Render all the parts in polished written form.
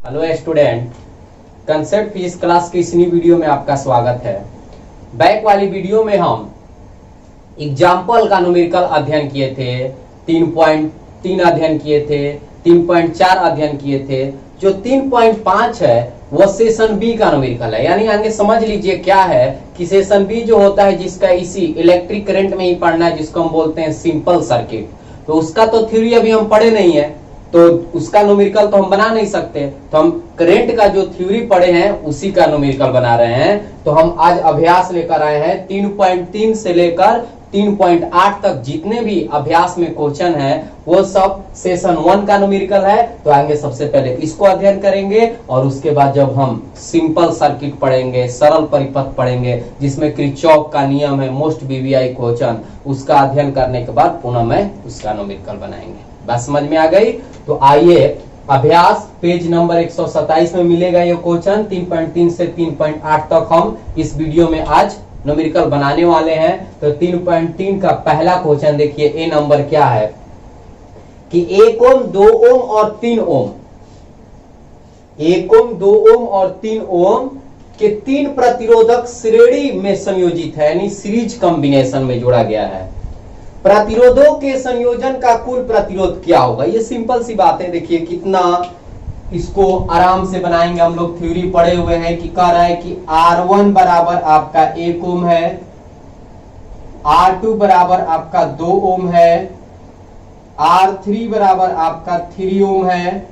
Hello student, concept physics class की इस नई वीडियो में आपका स्वागत है। बैक वाली वीडियो में हम एग्जाम्पल का न्यूमेरिकल अध्ययन किए थे, 3.3 अध्ययन किए थे, 3.4 अध्ययन किए थे। जो 3.5 है वो सेशन बी का न्यूमेरिकल है। यानी आगे समझ लीजिए क्या है कि सेशन बी जो होता है जिसका इसी इलेक्ट्रिक करंट में ही पढ़ना है, जिसको हम बोलते हैं सिंपल सर्किट। तो उसका तो थ्योरी अभी हम पढ़े नहीं है, तो उसका न्यूमेरिकल तो हम बना नहीं सकते। तो हम करंट का जो थ्योरी पढ़े हैं उसी का न्यूमेरिकल बना रहे हैं। तो हम आज अभ्यास लेकर आए हैं 3.3 से लेकर 3.8 तक जितने भी अभ्यास में क्वेश्चन है वो सब सेशन 1 का न्यूमेरिकल है। तो आगे सबसे पहले इसको अध्ययन करेंगे और उसके बाद जब हम सिंपल सर्किट पढ़ेंगे, सरल परिपथ पढ़ेंगे जिसमें किरचॉफ का नियम है, मोस्ट बीवीआई क्वेश्चन, उसका अध्ययन करने के बाद पुनः मैं उसका न्यूमेरिकल बनाएंगे। बात समझ में आ गई? तो आइए अभ्यास पेज नंबर 127 में मिलेगा ये क्वेश्चन। 3.3 से 3.8 तक हम इस वीडियो में आज न्यूमेरिकल बनाने वाले हैं। तो 3.3 का पहला क्वेश्चन देखिए, ए नंबर क्या है कि 1 ओम 2 ओम और 3 ओम, 1 ओम 2 ओम और 3 ओम के 3 प्रतिरोधक श्रेणी में संयोजित है, यानी सीरीज कॉम्बिनेशन में जोड़ा गया है। प्रतिरोधों के संयोजन का कुल प्रतिरोध क्या होगा? ये सिंपल सी बात है। देखिए कितना इसको आराम से बनाएंगे। हम लोग थ्योरी पढ़े हुए हैं कि कह रहा है कि R1 बराबर आपका 1 ओम है, R2 बराबर आपका 2 ओम है, R3 बराबर आपका 3 ओम है।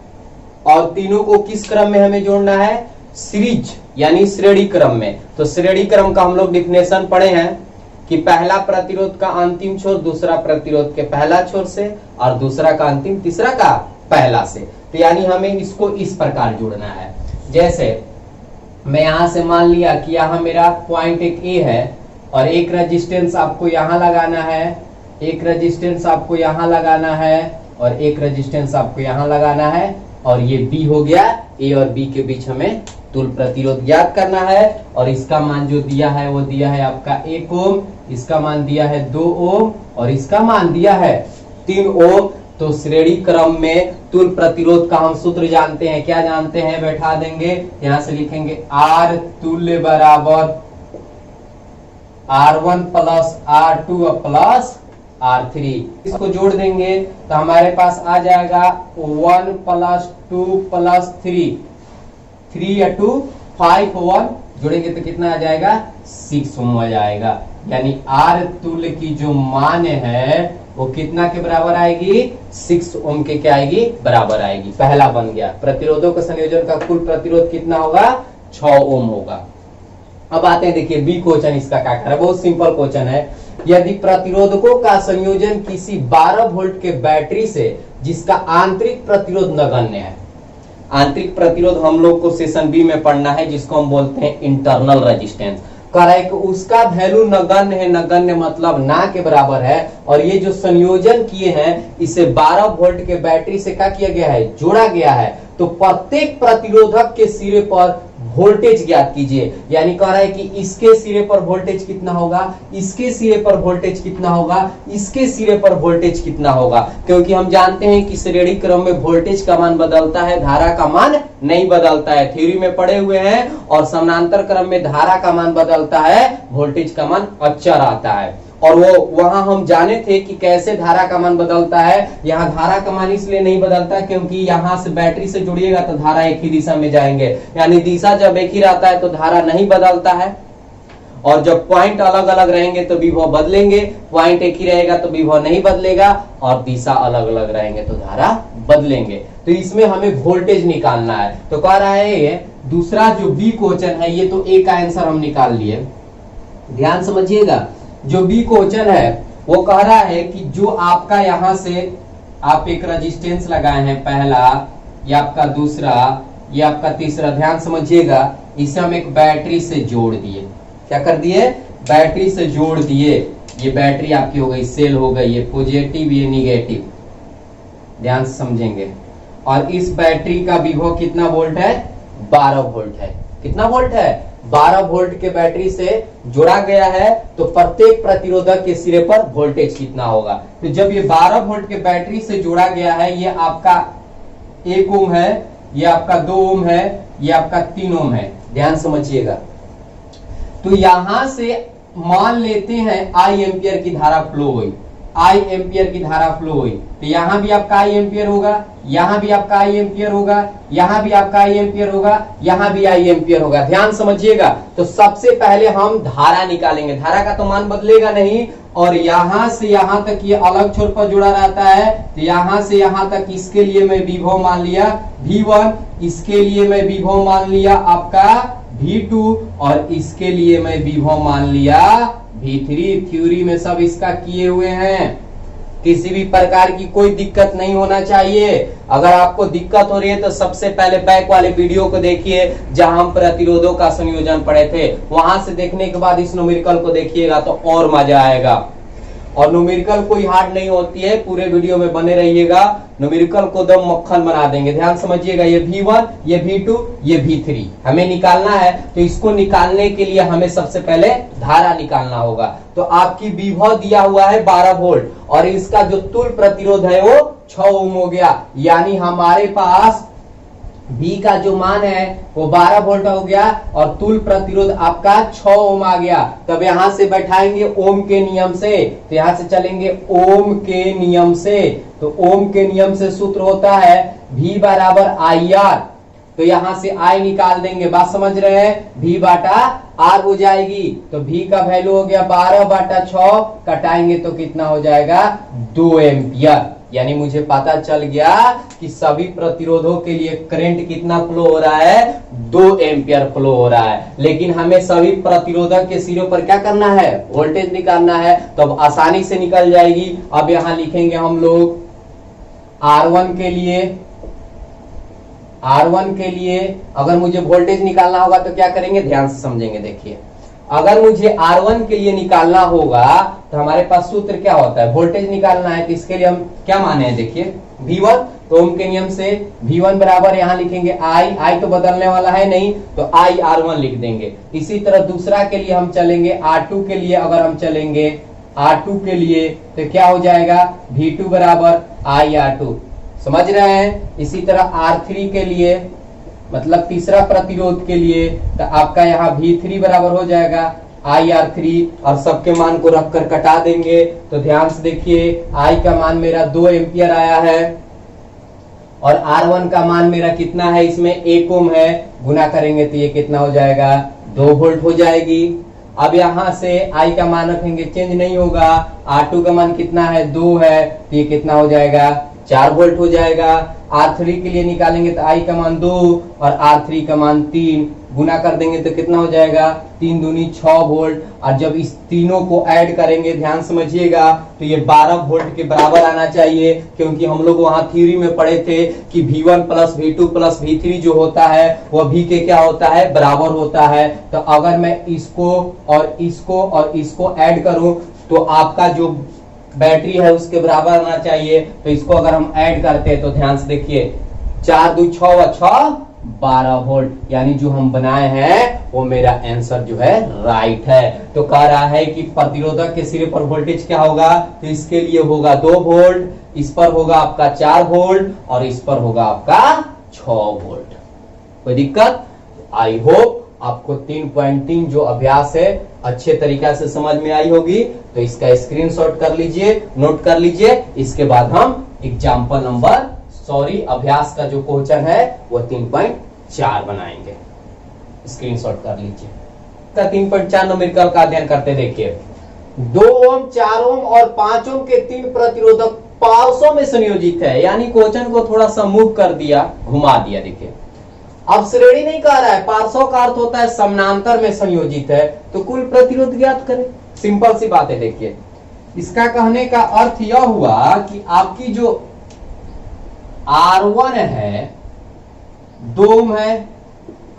और तीनों को किस क्रम में हमें जोड़ना है? सीरीज यानी श्रेणी क्रम में। तो श्रेणी क्रम का हम लोग डिफिनेशन पढ़े हैं कि पहला प्रतिरोध का अंतिम छोर दूसरा प्रतिरोध के पहला छोर से, और दूसरा का अंतिम तीसरा का पहला से। तो यानी हमें इसको इस प्रकार जोड़ना है। जैसे मैं यहां से मान लिया कि यहां मेरा पॉइंट एक ए है और एक रेजिस्टेंस आपको यहां लगाना है, एक रेजिस्टेंस आपको यहां लगाना है और एक रेजिस्टेंस आपको यहां लगाना है। और ये बी हो गया। ए और बी के बीच हमें तुल प्रतिरोध ज्ञात करना है। और इसका मान जो दिया है वो दिया है आपका 1 ओम, इसका मान दिया है 2 ओम और इसका मान दिया है 3 ओम। तो श्रेणी क्रम में तुल प्रतिरोध का हम सूत्र जानते हैं। क्या जानते हैं? बैठा देंगे, यहां से लिखेंगे R तुल्य बराबर R1 plus R2 plus R3। इसको जोड़ देंगे तो हमारे पास आ जाएगा 1 प्लस 2 प्लस 3, 3 या 2 5 1 जोड़ेंगे तो कितना आ जाएगा? 6 ओम आ जाएगा। यानी R तुल्य की जो मान है वो कितना के बराबर आएगी? 6 ओम के क्या आएगी? बराबर आएगी। पहला बन गया। प्रतिरोधों के संयोजन का कुल प्रतिरोध कितना होगा? 6 ओम होगा। अब आते हैं, देखिए बी क्वेश्चन इसका क्या कर रहा है। बहुत सिंपल क्वेश्चन है। यदि प्रतिरोधकों का संयोजन किसी 12 वोल्ट के बैटरी से जिसका आंतरिक प्रतिरोध नगण्य है, आंतरिक प्रतिरोध हम लोग को सेशन बी में पढ़ना है जिसको हम बोलते हैं इंटरनल रेजिस्टेंस। कह रहा है कि उसका वैल्यू नगण्य है, नगण्य मतलब ना के बराबर है। और ये जो संयोजन किए हैं इसे 12 वोल्ट के बैटरी से क्या किया गया है? जोड़ा गया है। तो प्रत्येक प्रतिरोधक के सिरे पर वोल्टेज ज्ञात कीजिए। यानी कह रहा है कि इसके सिरे पर वोल्टेज कितना होगा, इसके सिरे पर वोल्टेज कितना होगा, इसके सिरे पर वोल्टेज कितना होगा। क्योंकि हम जानते हैं कि श्रेणी क्रम में वोल्टेज का मान बदलता है, धारा का मान नहीं बदलता है। थ्योरी में पढ़े हुए हैं। और समानांतर क्रम में धारा का मान बदलता है, वोल्टेज का मान अचर आता है। और वो वहां हम जाने थे कि कैसे धारा का मान बदलता है। यहाँ धारा का मान इसलिए नहीं बदलता क्योंकि यहाँ से बैटरी से जुड़िएगा तो धारा एक ही दिशा में जाएंगे। यानी दिशा जब एक ही रहता है तो धारा नहीं बदलता है। और जब पॉइंट अलग अलग रहेंगे तो विभव बदलेंगे, पॉइंट एक ही रहेगा तो विभव नहीं बदलेगा, और दिशा अलग अलग रहेंगे तो धारा बदलेंगे। तो इसमें हमें वोल्टेज निकालना है। तो कह रहा है ये दूसरा जो बी क्वेश्चन है, ये तो ए का आंसर हम निकाल लिए। ध्यान समझिएगा, जो बी क्वेश्चन है वो कह रहा है कि जो आपका यहां से आप एक रेजिस्टेंस लगाए हैं, पहला, ये आपका दूसरा, ये आपका तीसरा। ध्यान समझिएगा, इसे हम एक बैटरी से जोड़ दिए। क्या कर दिए? बैटरी से जोड़ दिए। ये बैटरी आपकी हो गई, सेल हो गई, ये पॉजिटिव ये निगेटिव। ध्यान से समझेंगे। और इस बैटरी का विभव कितना वोल्ट है? 12 वोल्ट है। कितना वोल्ट है? 12 वोल्ट के बैटरी से जोड़ा गया है। तो प्रत्येक प्रतिरोधक के सिरे पर वोल्टेज कितना होगा? तो जब ये 12 वोल्ट के बैटरी से जोड़ा गया है, ये आपका 1 ओम है, ये आपका 2 ओम है, ये आपका 3 ओम है। ध्यान समझिएगा। तो यहां से मान लेते हैं आई एम्पियर की धारा फ्लो हुई, आई एम्पियर की धारा फ्लो हुई, तो यहां भी आपका आई एम्पियर होगा, यहां भी आपका आई एम्पियर होगा, यहां भी आपका आई एम्पियर होगा, यहां भी आई एम्पियर होगा। ध्यान समझिएगा। तो सबसे पहले हम धारा निकालेंगे, धारा का तो मान बदलेगा नहीं, और यहां से यहां तक ये अलग छोर पर जुड़ा रहता है, तो यहां से यहां तक इसके लिए मैं विभव मान लिया V1, इसके लिए मैं विभव मान लिया आपका V2, और इसके लिए मैं विभव मान लिया V3। थ्योरी में सब इसका किए हुए हैं, किसी भी प्रकार की कोई दिक्कत नहीं होना चाहिए। अगर आपको दिक्कत हो रही है तो सबसे पहले बैक वाले वीडियो को देखिए जहां हम प्रतिरोधों का संयोजन पढ़े थे, वहां से देखने के बाद इस न्यूमेरिकल को देखिएगा तो और मजा आएगा। और न्यूमेरिकल कोई हार्ड नहीं होती है, पूरे वीडियो में बने रहिएगा, न्यूमेरिकल को दम मक्खन बना देंगे। ध्यान समझिएगा। ये V1, ये V2, ये V3 हमें निकालना है। तो इसको निकालने के लिए हमें सबसे पहले धारा निकालना होगा। तो आपकी विभव दिया हुआ है 12 वोल्ट, और इसका जो तुल्य प्रतिरोध है वो 6 ओम हो गया, यानी हमारे पास V का जो मान है वो 12 वोल्ट हो गया, और तुल्य प्रतिरोध आपका 6 ओम आ गया। तब यहां से बैठाएंगे ओम के नियम से, तो यहां से चलेंगे ओम के नियम से। तो ओम के नियम से सूत्र होता है V बराबर IR, तो यहां से I निकाल देंगे। बात समझ रहे हैं। V बाटा R हो जाएगी, तो V का वैल्यू हो गया 12 बाटा 6, कटाएंगे तो कितना हो जाएगा 2 एम्पियर। यानी मुझे पता चल गया कि सभी प्रतिरोधों के लिए करंट कितना फ्लो हो रहा है, 2 एम्पियर फ्लो हो रहा है। लेकिन हमें सभी प्रतिरोधक के सिरों पर क्या करना है, वोल्टेज निकालना है, तो अब आसानी से निकल जाएगी। अब यहां लिखेंगे हम लोग R1 के लिए अगर मुझे वोल्टेज निकालना होगा तो क्या करेंगे, ध्यान से समझेंगे। देखिए, अगर मुझे R1 के लिए निकालना होगा तो हमारे पास सूत्र क्या होता है, वोल्टेज निकालना है, तो इसके लिए हम क्या माने हैं, देखिए V1, तो ओम के नियम से V1 बराबर यहां लिखेंगे I तो बदलने वाला है नहीं, तो I R1 लिख देंगे। इसी तरह दूसरा के लिए हम चलेंगे R2 के लिए, अगर हम चलेंगे R2 के लिए तो क्या हो जाएगा V2 बराबर I R2, समझ रहे हैं। इसी तरह R3 के लिए, मतलब तीसरा प्रतिरोध के लिए, तो आपका यहाँ V3 बराबर हो जाएगा IR3, और सबके मान को रखकर कटा देंगे। तो ध्यान से देखिए, I का मान मेरा 2 एम्पियर आया है, और R1 का मान मेरा कितना है, इसमें 1 ओम है, गुना करेंगे तो ये कितना हो जाएगा 2 वोल्ट हो जाएगी। अब यहां से I का मान रखेंगे, चेंज नहीं होगा। R2 का मान कितना है, 2 है, तो ये कितना हो जाएगा 4 वोल्ट हो जाएगा। R3 के लिए निकालेंगे तो I का मान 2 और R3 का मान 3, गुना कर देंगे तो कितना हो जाएगा 3 दूनी 6 वोल्ट। और जब इस तीनों को ऐड करेंगे, ध्यान समझिएगा, तो ये 12 वोल्ट के बराबर आना चाहिए, क्योंकि हम लोग वहां थ्योरी में पढ़े थे कि V1 plus V2 plus V3 जो होता है वह V के क्या होता है, बराबर होता है। तो अगर मैं इसको और इसको और इसको ऐड करूं तो आपका जो बैटरी है उसके बराबर आना चाहिए। तो इसको अगर हम ऐड करते हैं तो ध्यान से देखिए, 4 2 6 व 6 12 वोल्ट, यानी जो हम बनाए हैं वो मेरा आंसर जो है राइट है। तो कह रहा है कि प्रतिरोधक के सिरे पर वोल्टेज क्या होगा, तो इसके लिए होगा 2 वोल्ट, इस पर होगा आपका 4 वोल्ट, और इस पर होगा आपका 6 वोल्ट। कोई दिक्कत? आई होप आपको 3.3 जो अभ्यास है अच्छे तरीका से समझ में आई होगी। तो इसका स्क्रीनशॉट कर लीजिए, नोट कर लीजिए। इसके बाद हम एग्जाम्पल नंबर अभ्यास का जो क्वेश्चन है वो 3.4 बनाएंगे। स्क्रीनशॉट कर लीजिए। 3.4 न्यूमेरिकल का अध्ययन करते देखिए। 2 ओम, 4 ओम और 5 ओम के 3 प्रतिरोधक पार्श्वों में संयोजित है, यानी क्वेश्चन को थोड़ा सा मूव कर दिया, घुमा दिया। देखिए, अब श्रेणी नहीं कह रहा है, पार्श्व का अर्थ होता है समानांतर में संयोजित है, तो कुल प्रतिरोध ज्ञात करें। सिंपल सी बात है। देखिए, इसका कहने का अर्थ यह हुआ कि आपकी जो R1 है 2 ओम है,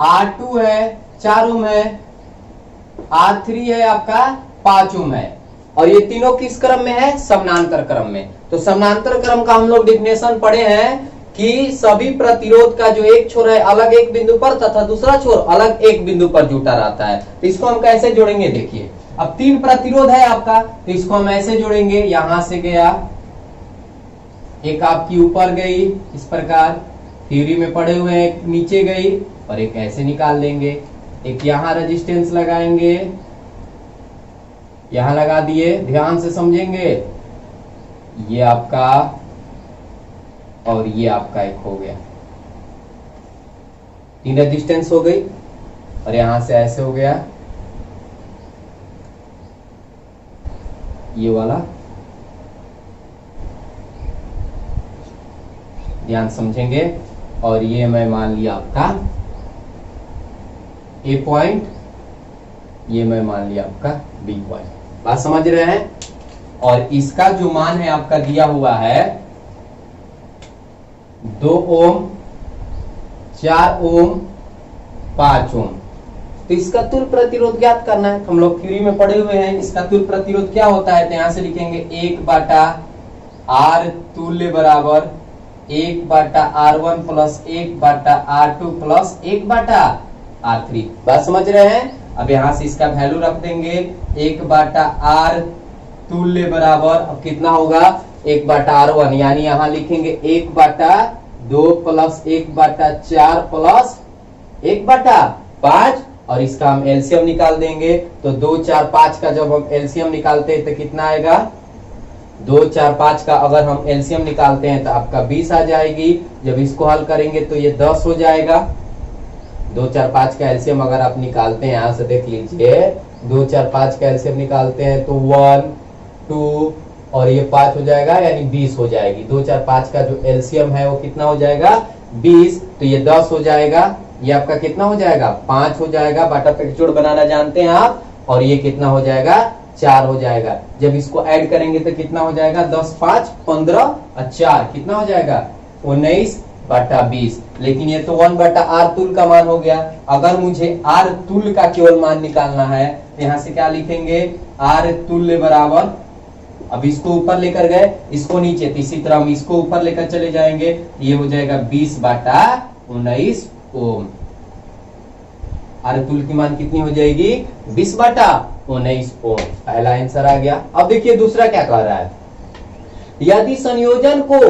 R2 है 4 ओम है, R3 है आपका 5 ओम है, और ये तीनों किस क्रम में है, समानांतर क्रम में। तो समानांतर क्रम का हम लोग डिफिनेशन पढ़े हैं कि सभी प्रतिरोध का जो एक छोर है अलग एक बिंदु पर तथा दूसरा छोर अलग एक बिंदु पर जुटा रहता है। तो इसको हम कैसे जोड़ेंगे, देखिए, अब 3 प्रतिरोध है आपका, तो इसको हम ऐसे जोड़ेंगे, यहां से गया, एक आपकी ऊपर गई इस प्रकार, थ्योरी में पढ़े हुए हैं, नीचे गई और एक ऐसे निकाल लेंगे, एक यहां रेजिस्टेंस लगाएंगे, यहां लगा दिए, ध्यान से समझेंगे, ये आपका और ये आपका एक हो गया, 3 रेजिस्टेंस हो गई और यहां से ऐसे हो गया ये वाला, ध्यान समझेंगे, और ये मैं मान लिया आपका ए पॉइंट, ये मैं मान लिया आपका बी पॉइंट। बात समझ रहे हैं? और इसका जो मान है आपका दिया हुआ है 2 ओम, 4 ओम, 5 ओम। तो इसका तुल्य प्रतिरोध ज्ञात करना है। हम लोग थ्योरी में पढ़े हुए हैं, इसका तुल्य प्रतिरोध क्या होता है, तो यहां से लिखेंगे 1/R तुल्य बराबर 1/R1 plus 1/R2 plus 1/R3। बात समझ रहे हैं? अब यहां से इसका वैल्यू रख देंगे, 1/R तुल्य बराबर अब कितना होगा 1/R1, यानी यहां लिखेंगे 1/2 प्लस 1/4 प्लस 1/5, और इसका हम एलसीएम निकाल देंगे। तो 2, 4, 5 का जब हम एलसीएम निकालते हैं तो कितना आएगा, 2, 4, 5 का अगर हम एलसीएम निकालते हैं तो आपका 20 आ जाएगी। जब इसको हल करेंगे तो ये 10 हो जाएगा। 2, 4, 5 का एलसीएम अगर आप निकालते हैं, यहां से देख लीजिए, 2, 4, 5 का एलसीएम निकालते हैं तो 1, 2 और ये 5 हो जाएगा, यानी 20 हो जाएगी। 2, 4, 5 का जो एलसीएम है वो कितना हो जाएगा 20, तो ये 10 हो जाएगा, ये आपका कितना हो जाएगा 5 हो जाएगा, बाटा पैक्सोड बनाना जानते हैं आप, और ये कितना हो जाएगा 4 हो जाएगा। जब इसको ऐड करेंगे तो कितना हो जाएगा 10, 5, 15 और 4 कितना हो जाएगा 19/20। लेकिन ये तो 1/R तुल्य का मान हो गया। अगर मुझे R तुल्य का केवल मान निकालना है तो यहाँ से क्या लिखेंगे, R तुल्य बराबर, अब इसको ऊपर लेकर गए, इसको नीचे, तो इसी तरह हम इसको ऊपर लेकर चले जाएंगे, ये हो जाएगा 20/19 ओम। R तुल्य की मान कितनी हो जाएगी 20/19 ओम। पहला आंसर आ गया। अब देखिए दूसरा क्या कह रहा है, यदि संयोजन को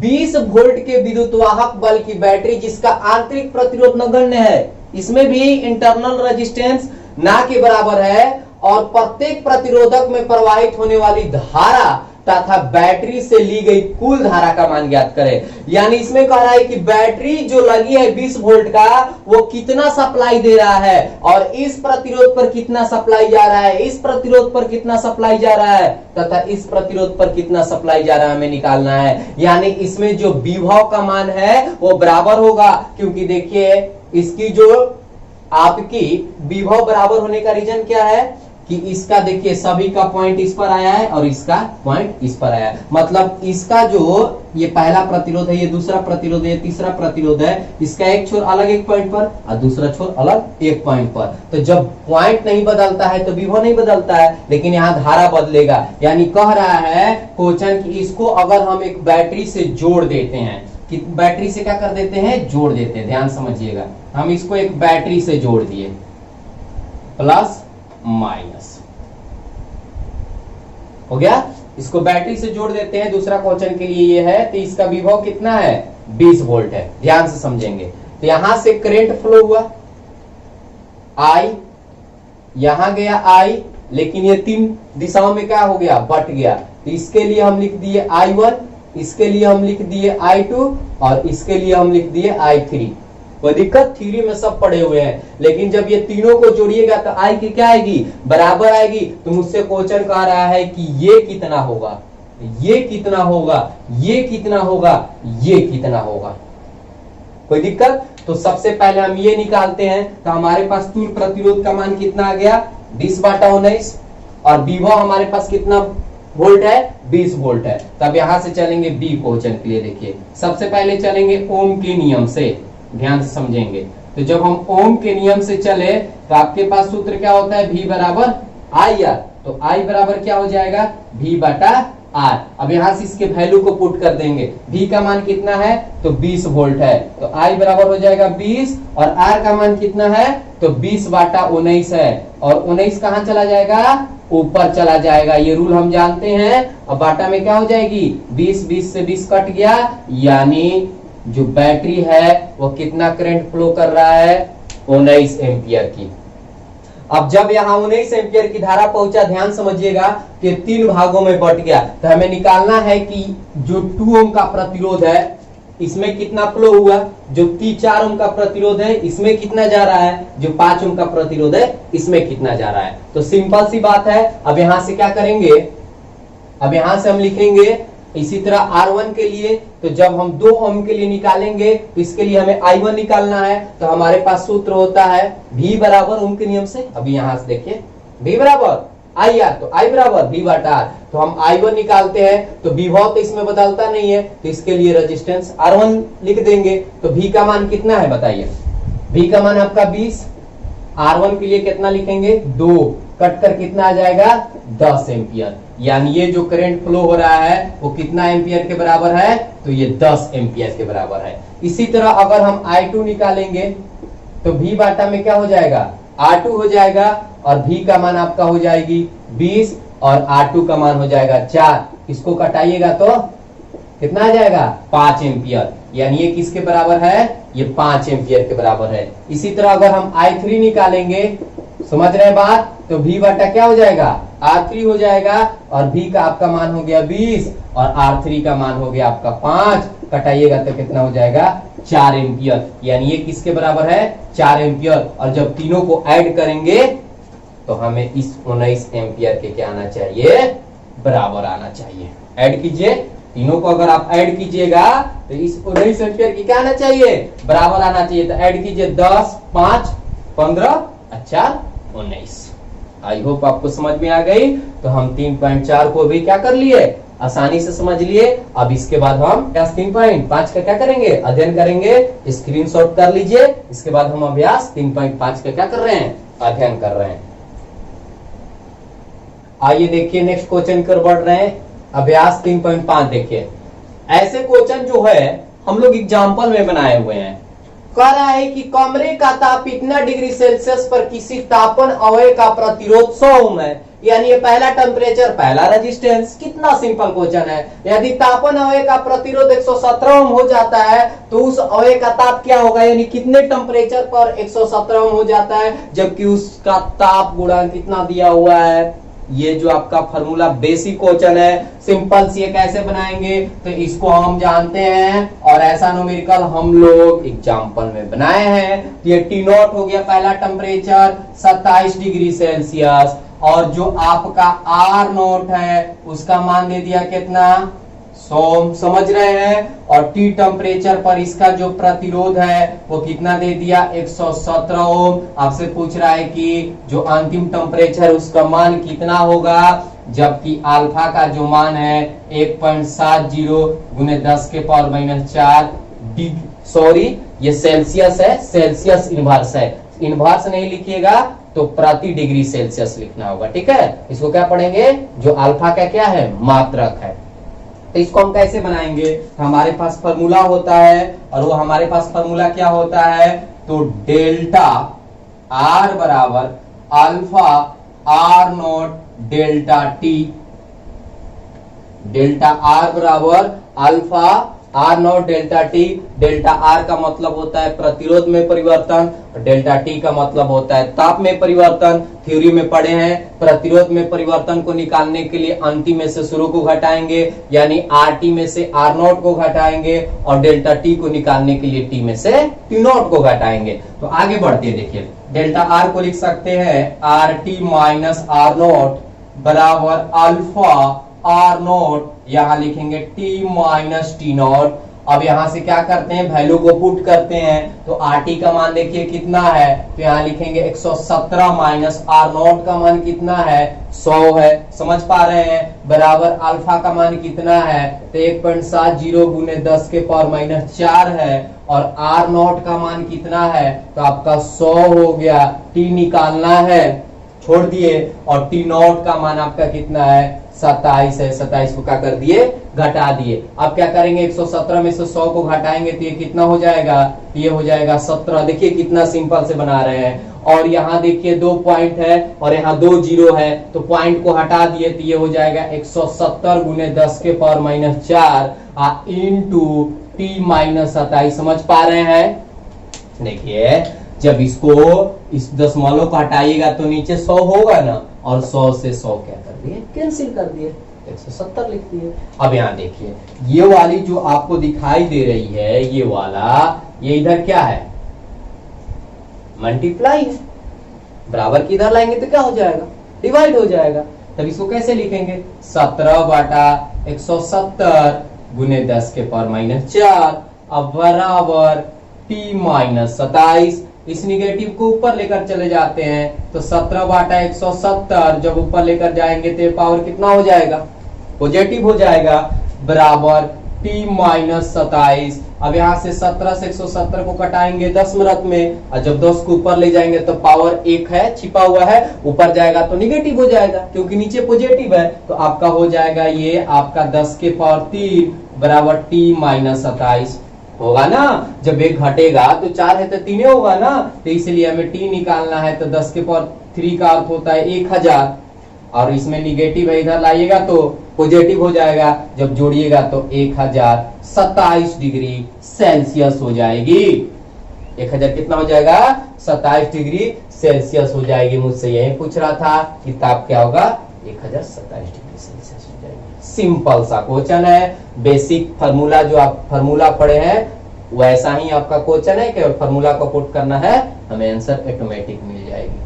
20 वोल्ट के विद्युत वाहक बल की बैटरी जिसका आंतरिक प्रतिरोध नगण्य है, इसमें भी इंटरनल रेजिस्टेंस ना के बराबर है, और प्रत्येक प्रतिरोधक में प्रवाहित होने वाली धारा तथा बैटरी से ली गई कुल धारा का मान ज्ञात करें। यानी इसमें कह रहा है कि बैटरी जो लगी है 20 वोल्ट का, वो कितना सप्लाई दे रहा है, और इस प्रतिरोध पर कितना सप्लाई जा रहा है, इस प्रतिरोध पर कितना सप्लाई जा रहा है, तथा इस प्रतिरोध पर कितना सप्लाई जा रहा है, हमें निकालना है। यानी इसमें जो विभव का मान है वो बराबर होगा, क्योंकि देखिए इसकी जो आपकी विभव बराबर होने का रीजन क्या है कि इसका देखिए सभी का पॉइंट इस पर आया है और इसका पॉइंट इस पर आया है। मतलब इसका जो ये पहला प्रतिरोध है, ये दूसरा प्रतिरोध है, ये तीसरा प्रतिरोध है, इसका एक छोर अलग एक पॉइंट पर और दूसरा छोर अलग एक पॉइंट पर। तो जब पॉइंट नहीं बदलता है तो विभव नहीं बदलता है, लेकिन यहाँ धारा बदलेगा। यानी कह रहा है क्वेश्चन कि इसको अगर हम एक बैटरी से जोड़ देते हैं, कि बैटरी से क्या कर देते हैं, जोड़ देते हैं, ध्यान समझिएगा, हम इसको एक बैटरी से जोड़ दिए, प्लस माइनस हो गया, इसको बैटरी से जोड़ देते हैं, दूसरा क्वेश्चन के लिए ये है, तो इसका विभव कितना है 20 वोल्ट है। ध्यान से समझेंगे, तो यहां से करंट फ्लो हुआ I, यहां गया I, लेकिन ये 3 दिशाओं में क्या हो गया, बट गया। तो इसके लिए हम लिख दिए I1, इसके लिए हम लिख दिए I2 और इसके लिए हम लिख दिए I3। कोई दिक्कत, थ्योरी में सब पढ़े हुए हैं, लेकिन जब ये तीनों को जोड़िएगा तो आई की क्या आएगी, बराबर आएगी। तो मुझसे क्वेश्चन कह रहा है कि ये कितना होगा, ये कितना होगा, ये कितना होगा, ये कितना होगा। कोई दिक्कत? तो सबसे पहले हम ये निकालते हैं, तो हमारे पास तुल्य प्रतिरोध का मान कितना आ गया 20/19, और विभव हमारे पास कितना वोल्ट है 20 वोल्ट है। तब यहां से चलेंगे बी क्वेश्चन के लिए। देखिए सबसे पहले चलेंगे ओम के नियम से, ध्यान से समझेंगे। तो जब हम ओम के नियम से चले तो आपके पास सूत्र क्या होता है, V बराबर IR। तो I बराबर क्या हो जाएगा V/R। अब यहां से इसके वैल्यू को पुट कर देंगे, V का मान कितना है तो 20 वोल्ट है, तो I बराबर हो जाएगा 20, और R का मान कितना है तो 20/19 है, और 19 कहां चला जाएगा, ऊपर चला जाएगा। ये रूल हम जानते हैं। और बाटा में क्या हो जाएगी 20, 20 से 20 कट गया, यानी जो बैटरी है वो कितना करंट फ्लो कर रहा है, 19 एम्पियर की। अब जब यहाँ 19 एम्पियर की धारा पहुंचा, ध्यान समझिएगा कि 3 भागों में बट गया, तो हमें निकालना है कि जो 2 ओम का प्रतिरोध है इसमें कितना फ्लो हुआ, जो 4 ओम का प्रतिरोध है इसमें कितना जा रहा है, जो 5 ओम का प्रतिरोध है इसमें कितना जा रहा है। तो सिंपल सी बात है। अब यहां से क्या करेंगे, अब यहां से हम लिखेंगे इसी तरह R1 के लिए, तो जब हम 2 ओम के लिए निकालेंगे तो इसके लिए हमें I1 निकालना है, तो हमारे पास सूत्र होता है V बराबर ओम के नियम से। अभी यहां से देखिए V बराबर IR, तो I बराबर V बटा R, तो हम I1 निकालते हैं, तो विभव तो इसमें बदलता नहीं है, तो इसके लिए रेजिस्टेंस R1 लिख देंगे। तो V का मान कितना है बताइए, V का मान आपका 20, R1 के लिए कितना लिखेंगे 2, कट कर कितना आ जाएगा 10 एम्पियर। यानी ये जो करंट फ्लो हो रहा है वो कितना एम्पियर के बराबर है, तो ये 10 एम्पियर के बराबर है। इसी तरह अगर हम I2 निकालेंगे तो V बाटा में क्या हो जाएगा, R2 हो जाएगा, और V का मान आपका हो जाएगी 20 और R2 का मान हो जाएगा 4। इसको कटाइएगा तो कितना आ जाएगा 5 एम्पियर। यानी ये किसके बराबर है, ये 5 एम्पियर के बराबर है। इसी तरह अगर हम I3 निकालेंगे, समझ रहे हैं बात, तो V बटा क्या हो जाएगा R3 हो जाएगा, और V का आपका मान हो गया 20 और R3 का मान हो गया आपका 5, कटाइएगा तो कितना हो जाएगा 4 एम्पियर। यानी ये किसके बराबर है 4 एम्पियर। और जब तीनों को ऐड करेंगे तो हमें इस 19 एम्पियर के क्या आना चाहिए, बराबर आना चाहिए। ऐड कीजिए, तीनों को अगर आप ऐड कीजिएगा तो इस 19 एम्पियर की क्या आना चाहिए, बराबर आना चाहिए। तो ऐड कीजिए 10, 5, 15, अच्छा 19। आई होप आपको समझ में आ गई। तो हम 3.4 को भी क्या कर लिए, आसानी से समझ लिए। अब इसके बाद हम अभ्यास 3.5 का क्या करेंगे, अध्ययन करेंगे। स्क्रीनशॉट कर लीजिए। इसके बाद हम अभ्यास 3.5 का क्या कर रहे हैं, अध्ययन कर रहे हैं। आइए देखिए नेक्स्ट क्वेश्चन कर बढ़ रहे हैं। अभ्यास 3.5 देखिए। ऐसे क्वेश्चन जो है हम लोग एग्जाम्पल में बनाए हुए हैं। कह रहा है कि कमरे का ताप इतना डिग्री सेल्सियस पर किसी तापन अवयव का प्रतिरोध 100 ओम है। यानी ये पहला टेम्परेचर, पहला रेजिस्टेंस। कितना सिंपल क्वेश्चन है। यदि तापन अवयव का प्रतिरोध 117 ओम हो जाता है तो उस अवयव का ताप क्या होगा, यानी कितने टेम्परेचर पर 117 ओम हो जाता है, जबकि उसका ताप गुणांक कितना दिया हुआ है। ये जो आपका फॉर्मूला बेसिक क्वेश्चन है, सिंपल सी कैसे बनाएंगे तो इसको हम जानते हैं, और ऐसा न्यूमेरिकल हम लोग एग्जाम्पल में बनाए हैं। ये टी नॉट हो गया पहला टेम्परेचर 27 डिग्री सेल्सियस, और जो आपका आर नॉट है उसका मान दे दिया कितना 100, समझ रहे हैं। और टी टेम्परेचर पर इसका जो प्रतिरोध है वो कितना दे दिया 117 ओम। आपसे पूछ रहा है कि जो अंतिम टेम्परेचर उसका मान कितना होगा, जबकि अल्फा का जो मान है 1.70 गुने 10 के पावर -4 सॉरी ये सेल्सियस है, सेल्सियस इनवर्स है। इनवर्स नहीं लिखिएगा तो प्रति डिग्री सेल्सियस लिखना होगा, ठीक है। इसको क्या पढ़ेंगे, जो अल्फा का क्या है मात्रक है। तो इसको हम कैसे बनाएंगे, हमारे पास फॉर्मूला होता है, और वो हमारे पास फॉर्मूला क्या होता है, तो डेल्टा आर बराबर alpha R naught delta T. Delta R बराबर alpha R naught delta T. Delta R का मतलब होता है प्रतिरोध में परिवर्तन, डेल्टा टी का मतलब होता है ताप में परिवर्तन। थ्योरी में पढ़े हैं, प्रतिरोध में परिवर्तन को निकालने के लिए अंतिम में से शुरू को घटाएंगे, यानी आर टी में से आर नॉट को घटाएंगे, और डेल्टा टी को निकालने के लिए टी में से टी नॉट को घटाएंगे। तो आगे बढ़ते हैं, देखिए डेल्टा आर को लिख सकते हैं R T minus R naught बराबर अल्फा आर नॉट, यहां लिखेंगे टी माइनस टी नॉट। अब यहां से क्या करते हैं, वैल्यू को पुट करते हैं, तो आर टी का मान देखिए कितना है, तो यहां लिखेंगे 117 माइनस आर नॉट का मान कितना है 100 है, समझ पा रहे हैं, बराबर अल्फा का मान कितना है, तो 1.70 गुने 10 के पावर -4 है, और आर नॉट का मान कितना है, तो आपका 100 हो गया। टी निकालना है, छोड़ दिए, और टी नॉट का मान आपका कितना है 27 है। 27 को क्या कर दिए, घटा दिए। अब क्या करेंगे, 117 में से 100 को घटाएंगे तो ये कितना हो जाएगा, ये हो जाएगा 17। देखिए कितना सिंपल से बना रहे हैं। और यहाँ देखिए 2 पॉइंट है और यहाँ 2 जीरो है, तो पॉइंट को हटा दिए तो ये हो जाएगा 170 गुने 10 के पावर -4 इंटू T माइनस 27। समझ पा रहे हैं? देखिए जब इसको इस दशमलव को हटाइएगा तो नीचे 100 होगा ना, और 100 से 100 क्या कर दिए, कैंसिल कर दिए, 170 लिख दिए। अब यहाँ देखिए ये वाली जो आपको दिखाई दे रही है, ये वाला, ये इधर क्या है, मल्टीप्लाई है। बराबर की इधर लाएंगे तो क्या हो जाएगा, डिवाइड हो जाएगा। तब इसको कैसे लिखेंगे, 17/170 गुने 10 के पावर माइनस 4, अब बराबर T माइनस 27। इस निगेटिव को ऊपर लेकर चले जाते हैं तो 17/170 जब ऊपर लेकर जाएंगे तो पावर कितना हो जाएगा, पॉजिटिव हो जाएगा, बराबर T माइनस 27। अब यहाँ से 17 से 170 को कटाएंगे दशमलव में, और जब 10 को ऊपर ले जाएंगे तो पावर 1 है, छिपा हुआ है, ऊपर जाएगा तो निगेटिव हो जाएगा क्योंकि नीचे पॉजिटिव है। तो आपका हो जाएगा ये आपका 10 के पावर 3 बराबर T माइनस 27 होगा ना। जब एक घटेगा तो 4 है तो 3 होगा ना, तो इसलिए हमें T निकालना है। तो 10 के पावर 3 का अर्थ होता है 1000, और इसमें निगेटिव है, इधर लाइएगा तो पॉजिटिव हो जाएगा, जब जोड़िएगा तो 1027 डिग्री सेल्सियस हो जाएगी। 1000 कितना हो जाएगा, 27 डिग्री सेल्सियस हो जाएगी। मुझसे यही पूछ रहा था, किताब क्या होगा, 1027 डिग्री सेल्सियस हो जाएगी। सिंपल सा क्वेश्चन है, बेसिक फार्मूला जो आप फार्मूला पढ़े हैं वैसा ही आपका क्वेश्चन है, केवल फार्मूला को पुट करना है, हमें आंसर ऑटोमेटिक मिल जाएगी।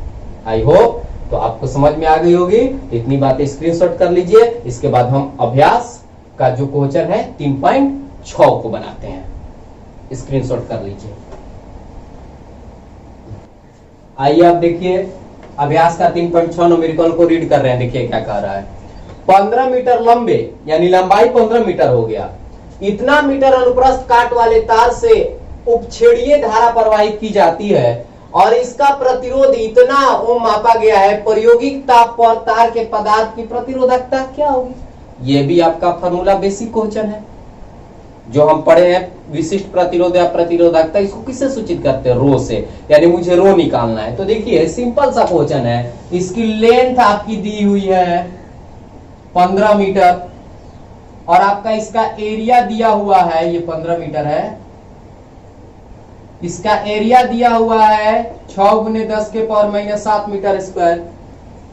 आई होप तो आपको समझ में आ गई होगी। इतनी बातें स्क्रीनशॉट कर लीजिए। इसके बाद हम अभ्यास का जो क्वेश्चन है 3.6 को बनाते हैं, स्क्रीनशॉट कर लीजिए। आइए आप देखिए अभ्यास का 3.6 न्यूमेरिकल को रीड कर रहे हैं। देखिए क्या कह रहा है, 15 मीटर लंबे यानी लंबाई 15 मीटर हो गया, इतना मीटर अनुप्रस्थ काट वाले तार से उपछेड़ीय धारा प्रवाहित की जाती है और इसका प्रतिरोध इतना ओम मापा गया है, प्रायोगिक ताप पर तार के पदार्थ की प्रतिरोधकता क्या होगी। ये भी आपका फार्मूला बेसिक क्वेश्चन है जो हम पढ़े हैं, विशिष्ट प्रतिरोध या प्रतिरोधकता, इसको किससे सूचित करते हैं, रो से, यानी मुझे रो निकालना है। तो देखिए सिंपल सा क्वेश्चन है, इसकी लेंथ आपकी दी हुई है 15 मीटर और आपका इसका एरिया दिया हुआ है, ये 15 मीटर है, इसका एरिया दिया हुआ है 6 गुने 10 के पावर माइनस 7 मीटर स्क्वायर,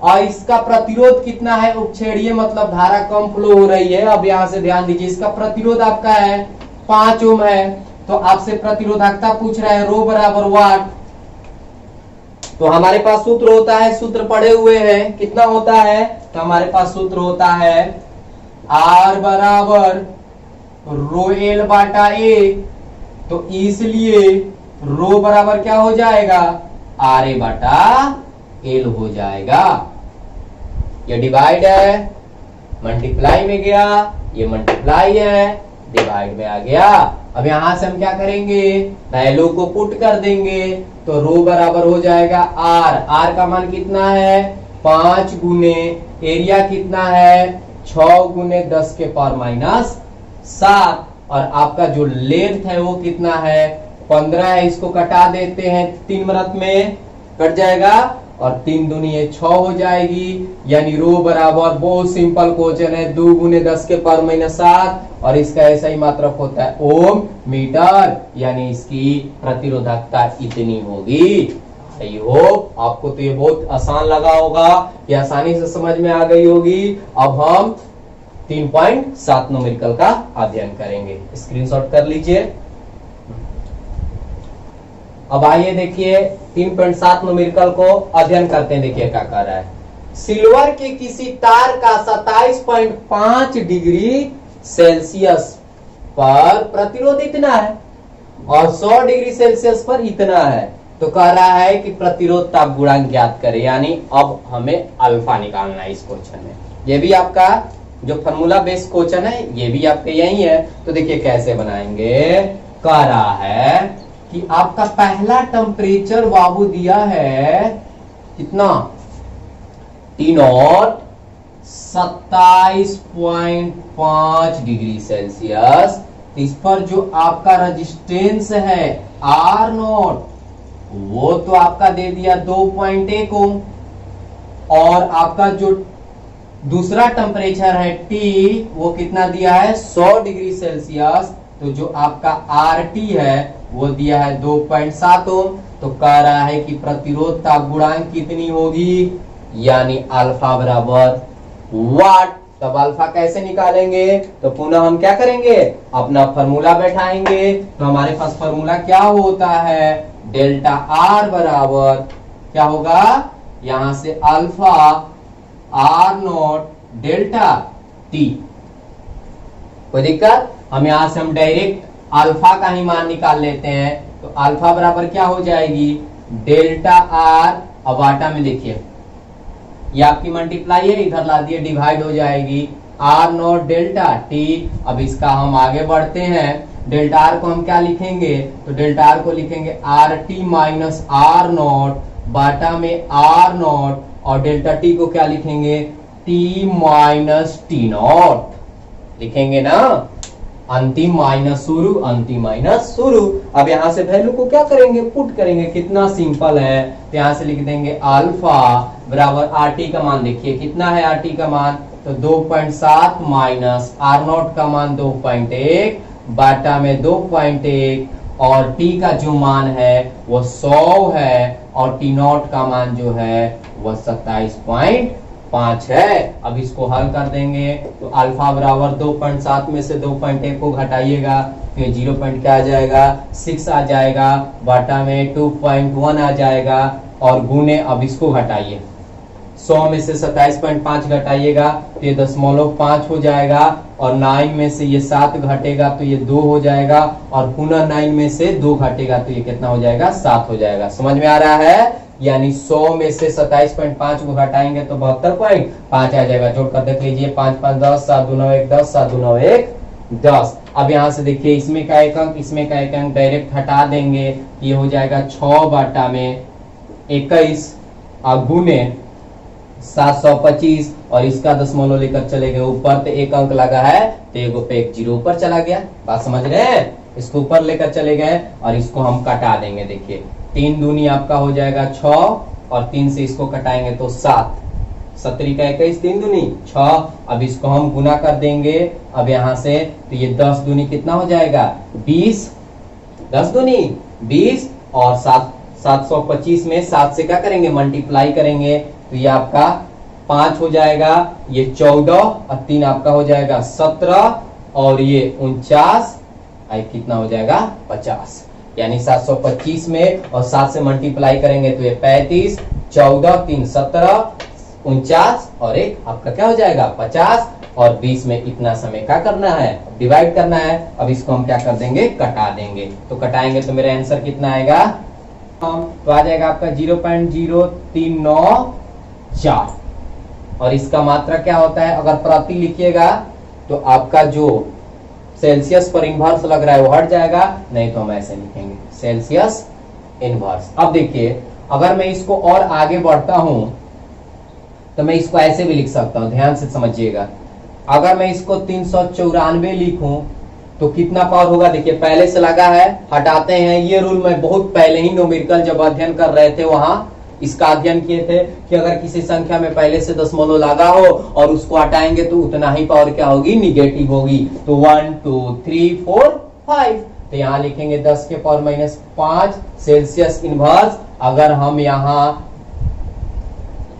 और इसका प्रतिरोध कितना है, उपछेड़ीय मतलब धारा कम फ्लो हो रही है। अब यहां से ध्यान दीजिए, इसका प्रतिरोध आपका है 5 ओम है, तो आपसे प्रतिरोधकता पूछ रहा है रो बराबर वाट। तो हमारे पास सूत्र होता है, सूत्र पढ़े हुए हैं, कितना होता है, तो हमारे पास सूत्र होता है R बराबर रो एल बाटा ए, तो इसलिए रो बराबर क्या हो जाएगा, आर ए बाटा एल हो जाएगा। ये डिवाइड है, मल्टीप्लाई में गया, ये मल्टीप्लाई है, डिवाइड में आ गया। अब यहां से हम क्या करेंगे, वैल्यू को पुट कर देंगे, तो रो बराबर हो जाएगा आर, आर का मान कितना है 5 गुने एरिया कितना है 6 गुने 10 के पावर माइनस 7, और आपका जो लेंथ है वो कितना है 15 है। इसको कटा देते हैं 3 मिनट में कट जाएगा, और 3 दूनी 6 हो जाएगी, यानी रो बराबर, बहुत सिंपल क्वेश्चन है, 2 गुने 10 के पावर माइनस 7, और इसका ऐसा ही मात्रक होता है ओम मीटर, यानी इसकी प्रतिरोधकता इतनी होगी। आई होप आपको तो ये बहुत आसान लगा होगा, ये आसानी से समझ में आ गई होगी। अब हम 3.7 न्यूमेरिकल का अध्ययन करेंगे, स्क्रीनशॉट कर लीजिए। अब आइए देखिए 3.7 न्यूमेरिकल को अध्ययन करते हैं। देखिए क्या कह रहा है, सिल्वर के किसी तार का 27.5 डिग्री सेल्सियस पर प्रतिरोध इतना है और 100 डिग्री सेल्सियस पर इतना है, तो कह रहा है कि प्रतिरोध ताप गुणांक ज्ञात करें, यानी अब हमें अल्फा निकालना है इस क्वेश्चन में। ये भी आपका जो फार्मूला बेस्ड क्वेश्चन है ये भी आपके यही है। तो देखिए कैसे बनाएंगे, कह रहा है कि आपका पहला टेम्परेचर बाबू दिया है कितना, T0 27.5 डिग्री सेल्सियस। इस पर जो आपका रेजिस्टेंस है R0 वो तो आपका दे दिया 2.1 ओम, और आपका जो दूसरा टेम्परेचर है T वो कितना दिया है 100 डिग्री सेल्सियस, तो जो आपका RT है वो दिया है 2.7 ओम। तो कह रहा है कि प्रतिरोध ताप गुणांक कितनी होगी, यानी अल्फा बराबर वाट। तब अल्फा कैसे निकालेंगे, तो पुनः हम क्या करेंगे, अपना फॉर्मूला बैठाएंगे। तो हमारे पास फॉर्मूला क्या होता है, डेल्टा R बराबर क्या होगा, यहां से अल्फा R0 डेल्टा T। कोई दिक्कत, हम यहां से हम डायरेक्ट अल्फा का ही मान निकाल लेते हैं। तो अल्फा बराबर क्या हो जाएगी, डेल्टा R। अब आटा में देखिए ये आपकी मल्टीप्लाई है, इधर ला दिए डिवाइड हो जाएगी, R0 डेल्टा T। अब इसका हम आगे बढ़ते हैं, डेल्टा R को हम क्या लिखेंगे, तो डेल्टा R को लिखेंगे RT माइनस R0 बाटा में R0, और डेल्टा T को क्या लिखेंगे, T माइनस T0 लिखेंगे ना, अंतिम माइनस शुरू, अंतिम माइनस शुरू। अब यहां से वैल्यू को क्या करेंगे, पुट करेंगे, कितना सिंपल है। तो यहां से लिख देंगे अल्फा बराबर RT का मान देखिए कितना है, RT का मान तो 2.7 माइनस R0 का मान 2.1 बाटा में 2.1, और T का जो मान है वो 100 है, और T0 का मान जो है वो 27.5 है। अब इसको हल कर देंगे तो अल्फा बराबर 2.7 में से 2.1 को घटाइएगा तो ये 0. क्या आ जाएगा, 6 आ जाएगा, बाटा में 2.1 आ जाएगा, और गुने अब इसको घटाइए, 100 में से 27.5 घटाइएगा तो ये 0.5 हो जाएगा, और 9 में से ये 7 घटेगा तो ये 2 हो जाएगा, और पुनः 9 में से 2 घटेगा तो ये कितना हो जाएगा, 7 हो जाएगा। समझ में आ रहा है, यानी 100 में से 27.5 को घटाएंगे तो 72.5 आ जाएगा। जोड़ कर देख लीजिए, 5 5 10, 7 2 9 1 10, 7 2 9 1 10। अब यहां से देखिए इसमें का एक अंक, इसमें का एक अंक डायरेक्ट हटा देंगे, ये हो जाएगा 6 बाटा में 21 और गुने 725, और इसका दशमलव लेकर चले गए ऊपर तो एक अंक लगा है तो एगो पे एक 0 ऊपर चला गया। बात समझ रहे हैं, इसको ऊपर लेकर चले गए और इसको हम कटा देंगे। देखिए 3 दूनी आपका हो जाएगा 6, और 3 से इसको कटाएंगे तो 7, 17 का 21, 3 दूनी 6। अब इसको हम गुना कर देंगे अब यहां से, तो ये 10 दूनी कितना हो जाएगा, 20, 10 दूनी 20, और 725 में 7 से क्या करेंगे, मल्टीप्लाई करेंगे तो ये आपका 5 हो जाएगा, ये 14, और 3 आपका हो जाएगा 17, और ये 49, कितना हो जाएगा 50। यानी 725 में और 7 से मल्टीप्लाई करेंगे तो ये 35, 14, 3 17, 49, और एक आपका क्या हो जाएगा 50, और 20 में इतना समय क्या करना है, डिवाइड करना है। अब इसको हम क्या कर देंगे, कटा देंगे। तो कटाएंगे तो मेरा आंसर कितना आएगा, तो आ जाएगा आपका 0.0394, और इसका मात्रा क्या होता है, अगर प्रति लिखिएगा तो आपका जो सेल्सियस पर इनवर्स लग रहा है वो हट जाएगा, नहीं तो हम ऐसे लिखेंगे सेल्सियस इनवर्स। अब देखिए अगर मैं इसको और आगे बढ़ता हूं तो मैं इसको ऐसे भी लिख सकता हूं, ध्यान से समझिएगा। अगर मैं इसको 394 लिखूं तो कितना पावर होगा, देखिए पहले से लगा है, हटाते हैं। ये रूल मैं बहुत पहले ही न्यूमेरिकल जब अध्ययन कर रहे थे वहां इसका अध्ययन किए थे कि अगर किसी संख्या में पहले से दशमलव लगा हो और उसको हटाएंगे तो उतना ही पावर क्या होगी, निगेटिव होगी। तो 1 2 3 4 5, तो यहाँ लिखेंगे 10 के पावर माइनस 5 सेल्सियस इनवर्स। अगर हम यहाँ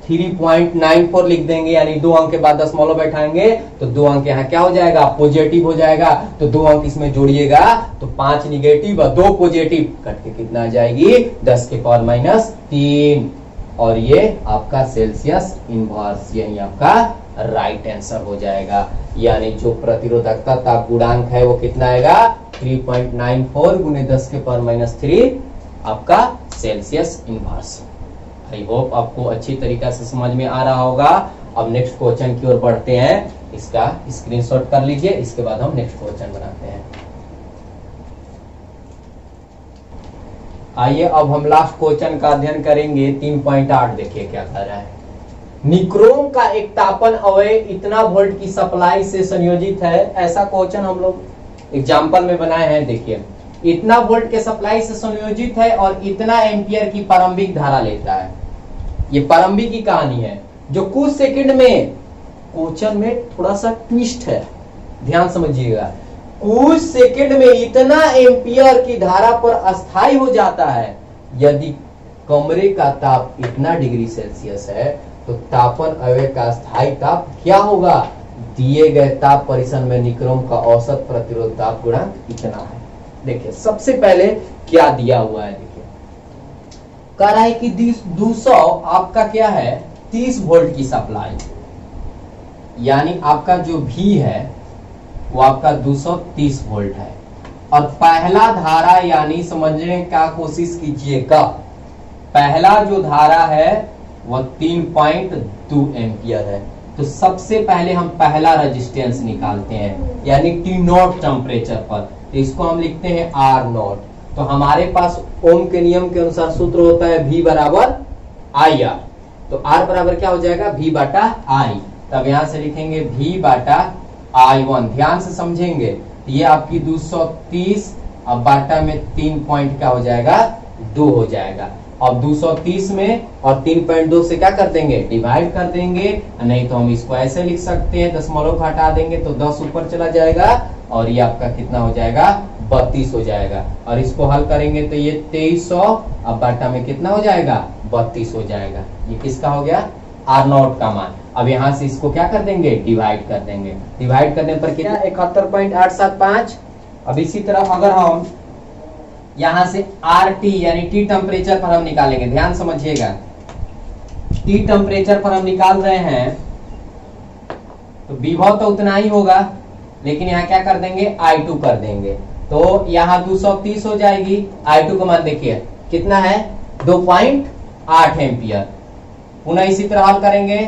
3.94 लिख देंगे, यानी 2 अंक के बाद दशमलव बैठाएंगे तो 2 अंक यहाँ क्या हो जाएगा, पॉजिटिव हो जाएगा। तो 2 अंक इसमें जोड़िएगा तो 5 निगेटिव और 2 पॉजिटिव, कट के कितना आ जाएगी, 10 के पावर माइनस 3, और ये आपका सेल्सियस इनवर्स, यही आपका राइट आंसर हो जाएगा। यानी जो प्रतिरोधकता ताप गुणांक है वो कितना आएगा, 3.94 गुने 10 के पावर माइनस 3 आपका सेल्सियस इनवर्स। आई होप आपको अच्छी तरीका से समझ में आ रहा होगा। अब नेक्स्ट क्वेश्चन की ओर बढ़ते हैं, इसका स्क्रीनशॉट कर लीजिए, इसके बाद हम नेक्स्ट क्वेश्चन बनाते हैं। आइए अब हम लास्ट क्वेश्चन का अध्ययन करेंगे। 3.8 देखिए क्या कह रहा है, निक्रोम का एक तापन अवयव इतना वोल्ट की सप्लाई से संयोजित है। ऐसा क्वेश्चन हम लोग एग्जाम्पल में बनाए हैं। देखिए इतना वोल्ट के सप्लाई से संयोजित है और इतना एम्पियर की प्रारंभिक धारा लेता है। ये प्रारंभिक की कहानी है जो कुछ सेकंड में, क्वेश्चन में थोड़ा सा ट्विस्ट है, ध्यान समझिएगा। कुछ सेकंड में इतना एम्पियर की धारा पर अस्थायी हो जाता है। यदि कमरे का ताप इतना डिग्री सेल्सियस है तो तापन अवयव का स्थायी ताप क्या होगा? दिए गए ताप परिसर में निक्रोम का औसत प्रतिरोध ताप गुणांक इतना है। देखिए सबसे पहले क्या दिया हुआ है, देखिए कह रहा है कि 200 आपका क्या है 30 वोल्ट की सप्लाई, यानी आपका जो भी है वो आपका 230 वोल्ट है। और पहला धारा यानी समझने का कोशिश कीजिएगा, पहला जो धारा है वह 3.2 एम्पियर है। तो सबसे पहले हम पहला रेजिस्टेंस निकालते हैं, यानी टी नॉट टेम्परेचर पर, तो इसको हम लिखते हैं आर नॉट। तो हमारे पास ओम के नियम के अनुसार सूत्र होता है V बराबर आई आर। तो R बराबर क्या हो जाएगा? V Bata I। तब यहां से लिखेंगे V बाटा I1। ध्यान से समझेंगे, ये आपकी 230 अब बाटा में 3 पॉइंट क्या हो जाएगा? 2 हो जाएगा। अब 230 में और 3.2 से क्या कर देंगे? डिवाइड कर देंगे, नहीं तो हम इसको ऐसे लिख सकते हैं, दशमलव हटा देंगे तो 10 ऊपर चला जाएगा और ये आपका कितना हो जाएगा? 32 हो जाएगा। और इसको हल करेंगे तो ये 2300 अब बाटा में कितना हो जाएगा? 32 हो जाएगा। ये किसका हो गया? आर नॉट का मान। अब यहाँ से इसको क्या कर देंगे? डिवाइड कर देंगे। डिवाइड करने पर कितना? 71.875। अब इसी तरह अगर हम यहां से आर टी यानी टी टेम्परेचर पर हम निकालेंगे, ध्यान समझिएगा, टी टेम्परेचर पर हम निकाल रहे हैं तो विभव तो उतना ही होगा, लेकिन यहाँ क्या कर देंगे? I2 कर देंगे। तो यहाँ 230 हो जाएगी। I2 का मान देखिए कितना है? 2.8 एम्पियर। पुनः इसी तरह हल करेंगे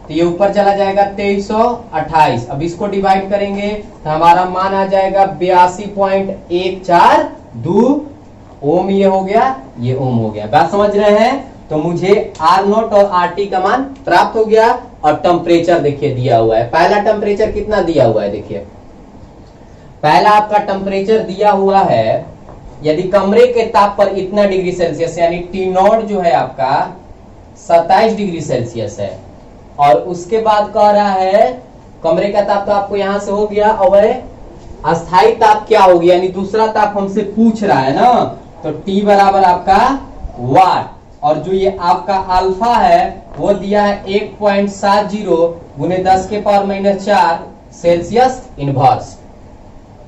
तो ये ऊपर चला जाएगा 2328। अब इसको डिवाइड करेंगे तो हमारा मान आ जाएगा 82.142 ओम। ये हो गया, ये ओम हो गया। बात समझ रहे हैं? तो मुझे आर नॉट और आर टी का मान प्राप्त हो गया। और टेम्परेचर देखिए दिया हुआ है। पहला टेम्परेचर कितना दिया हुआ है? देखिए पहला आपका टेम्परेचर दिया हुआ है, यदि कमरे के ताप पर इतना डिग्री सेल्सियस यानी टी नॉट जो है आपका 27 डिग्री सेल्सियस है। और उसके बाद कह रहा है कमरे का ताप तो आपको यहां से हो गया, और अस्थायी ताप क्या हो गया, यानी दूसरा ताप हमसे पूछ रहा है ना। तो T बराबर आपका वाट, और जो ये आपका अल्फा है वो दिया है 1.70 गुने 10 के पावर -4 सेल्सियस इनवर्स।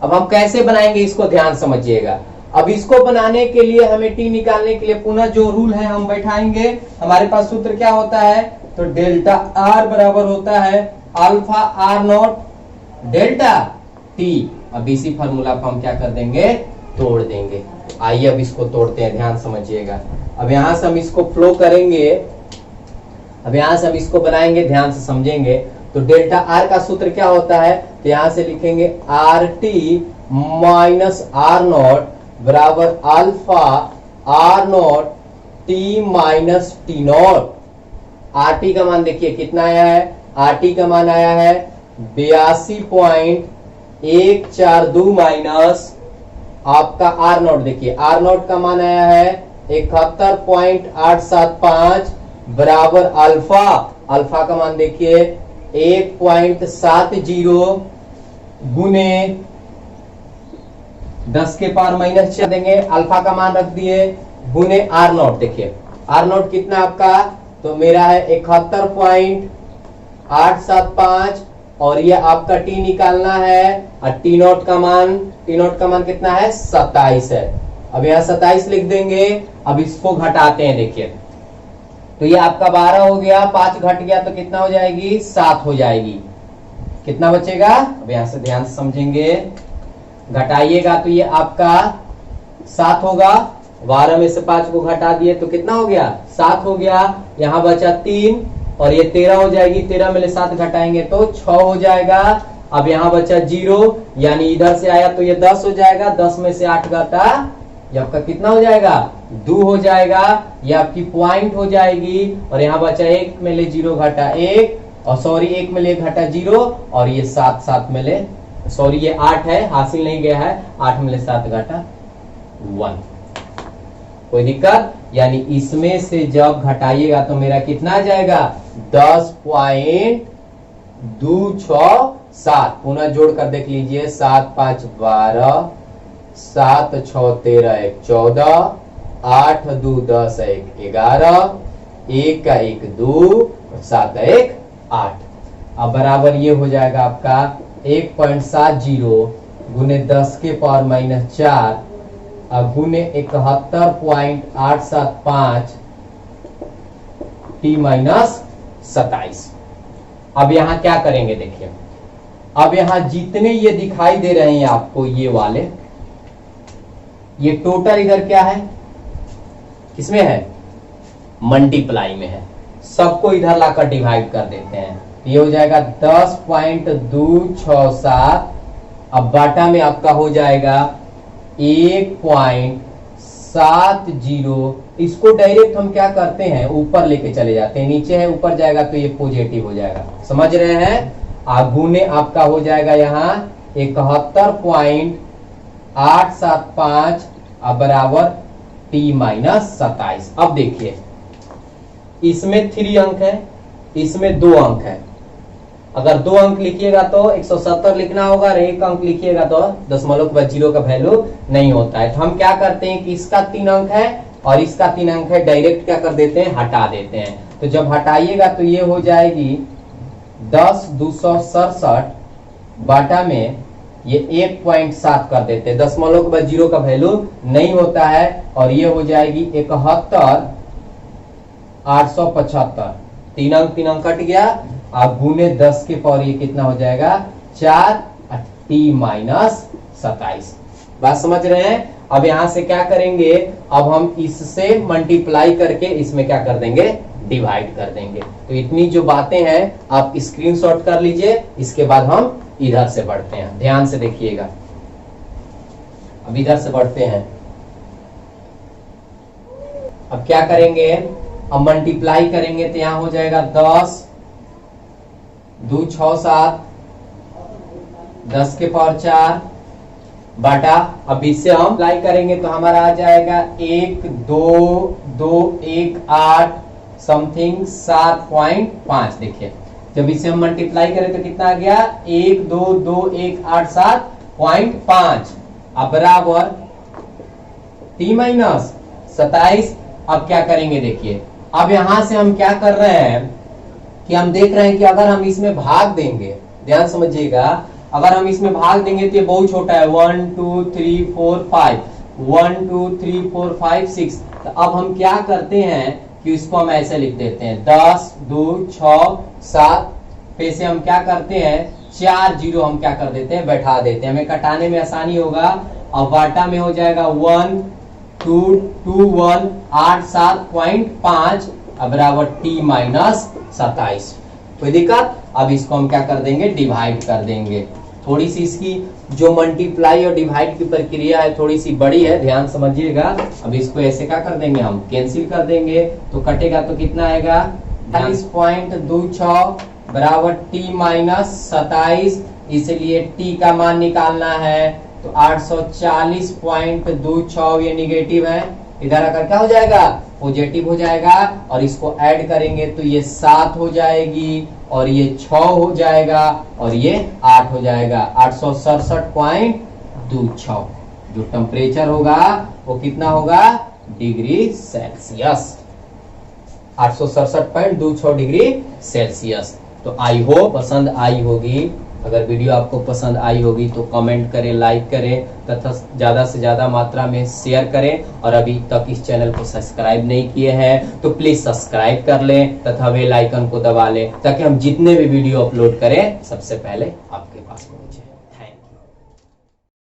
अब हम कैसे बनाएंगे इसको ध्यान समझिएगा। अब इसको बनाने के लिए हमें T निकालने के लिए पुनः जो रूल है हम बैठाएंगे। हमारे पास सूत्र क्या होता है? तो डेल्टा R बराबर होता है alpha R naught delta T। अब इसी फार्मूला को हम क्या कर देंगे? तोड़ देंगे। आइए अब इसको तोड़ते हैं, ध्यान समझिएगा। अब यहां से हम इसको फ्लो करेंगे, अब यहां से हम इसको बनाएंगे, ध्यान से समझेंगे। तो डेल्टा आर का सूत्र क्या होता है? तो यहां से लिखेंगे R T minus R naught बराबर alpha R naught T minus T naught. R T का मान देखिए कितना आया है? आर टी का मान आया है 82.142 माइनस आपका आर नॉट। देखिए आर नॉट का मान आया है 71.875 बराबर अल्फा। अल्फा का मान देखिए 1.70 गुने 10 के पावर -4 देंगे। अल्फा का मान रख दिए गुने आर नॉट। देखिए आर नॉट कितना आपका? तो मेरा है 71.875 और ये आपका टी निकालना है। और टी नॉट का मान कितना है? 27 है। अब यहाँ 27 लिख देंगे। अब इसको घटाते हैं, देखिए तो ये आपका 12 हो गया, 5 घट गया तो कितना हो जाएगी? 7 हो जाएगी। कितना बचेगा? अब यहां से ध्यान से समझेंगे, घटाइएगा तो ये आपका 7 होगा। 12 में से 5 को घटा दिए तो कितना हो गया? 7 हो गया। यहाँ बचा 3 और ये 13 हो जाएगी। 13 में से 7 घटाएंगे तो 6 हो जाएगा। अब यहाँ बचा 0, यानी इधर से आया तो ये 10 हो जाएगा। 10 में से 8 घटा, ये आपका कितना हो जाएगा? 2 हो जाएगा। ये आपकी पॉइंट हो जाएगी। और यहाँ बचा 1 में ले 0 घटा 1, और सॉरी 1 में ले घटा 0, और ये 7 में ले, सॉरी ये 8 है, हासिल नहीं गया है। 8 में ले 7 घटा 1। कोई दिक्कत? यानी इसमें से जब घटाइएगा तो मेरा कितना आ जाएगा? 2 6 7, पुनः जोड़ कर देख लीजिए, 7 5 12, 7 6 13 1 14, 8 2 10 1 11, 1 का 1 2, 7 1 8। अब बराबर ये हो जाएगा आपका 1.70 गुने 10 के पावर -4 गुने 71.875 t-27। अब यहां क्या करेंगे देखिए, अब यहां जितने ये दिखाई दे रहे हैं आपको ये वाले, ये टोटल इधर क्या है, किसमें है, मल्टीप्लाई में है, सबको इधर लाकर डिवाइड कर देते हैं। ये हो जाएगा 10.267, अब बाटा में आपका हो जाएगा 1.70। इसको डायरेक्ट हम क्या करते हैं, ऊपर लेके चले जाते हैं, नीचे है ऊपर जाएगा तो ये पॉजिटिव हो जाएगा, समझ रहे हैं। गुने आपका हो जाएगा यहाँ 71.875 बराबर t-27। अब देखिए इसमें 3 अंक है, इसमें 2 अंक है। अगर 2 अंक लिखिएगा तो 170 लिखना होगा, और 1 अंक लिखिएगा तो दशमलव के बाद 0 का वैल्यू नहीं होता है। तो हम क्या करते हैं कि इसका 3 अंक है और इसका 3 अंक है, डायरेक्ट क्या कर देते हैं, हटा देते हैं। तो जब हटाइएगा तो ये हो जाएगी 10,267 बाटा में ये 1.7 कर देते हैं, दशमलव के बाद 0 का वैल्यू नहीं होता है, और ये हो जाएगी 71,875। 3 अंक कट गया, आप गुने 10 के पावर ये कितना हो जाएगा 4 t-27। बात समझ रहे हैं। अब यहां से क्या करेंगे, अब हम इससे मल्टीप्लाई करके इसमें क्या कर देंगे, डिवाइड कर देंगे। तो इतनी जो बातें हैं आप स्क्रीनशॉट कर लीजिए, इसके बाद हम इधर से बढ़ते हैं, ध्यान से देखिएगा। अब इधर से बढ़ते हैं, अब क्या करेंगे, अब मल्टीप्लाई करेंगे तो यहां हो जाएगा 10 2 6 7, 10 के पावर 4 बाटा, अब इससे हम अप्लाई करेंगे तो हमारा आ जाएगा 1 2 2 1 8 समथिंग 7.5। देखिए जब इसे हम मल्टीप्लाई करें तो कितना आ गया, 1 2 2 1 8 7.5 बराबर t-27। अब क्या करेंगे देखिए, अब यहां से हम क्या कर रहे हैं कि हम देख रहे हैं कि अगर हम इसमें भाग देंगे, ध्यान समझिएगा, अगर हम इसमें भाग देंगे तो ये बहुत छोटा है, 1 2 3 4 5, 1 2 3 4 5 6। तो अब हम क्या करते हैं कि इसको हम ऐसे लिख देते हैं, 10 2 6 7 पे से हम क्या करते हैं 4 0 हम क्या कर देते हैं, बैठा देते हैं, हमें कटाने में आसानी होगा। अब बाटा में हो जाएगा 1 2 2 1 8 7.5 बराबर t-27। कोई दिक्कत। अब इसको हम क्या कर देंगे, डिवाइड कर देंगे। थोड़ी सी इसकी जो मल्टीप्लाई और डिवाइड की प्रक्रिया है थोड़ी सी बड़ी है, ध्यान समझिएगा। अब इसको ऐसे क्या कर देंगे, हम कैंसिल कर देंगे, तो कटेगा तो कितना आएगा 40.26 बराबर t-27। इसलिए t का मान निकालना है तो 840.26 ये निगेटिव है, इधर आकर क्या हो जाएगा, पॉजिटिव हो जाएगा, और इसको ऐड करेंगे तो ये 7 हो जाएगी, और ये 6 हो जाएगा, और ये 8 हो जाएगा। 867.26 जो टेम्परेचर होगा वो कितना होगा, डिग्री सेल्सियस, 867.26 डिग्री सेल्सियस। तो आई होप पसंद आई होगी। अगर वीडियो आपको पसंद आई होगी तो कमेंट करें, लाइक करें तथा ज्यादा से ज्यादा मात्रा में शेयर करें। और अभी तक इस चैनल को सब्सक्राइब नहीं किए हैं तो प्लीज सब्सक्राइब कर लें तथा बेल आइकन को दबा लें, ताकि हम जितने भी वीडियो अपलोड करें सबसे पहले आपके पास पहुंचे।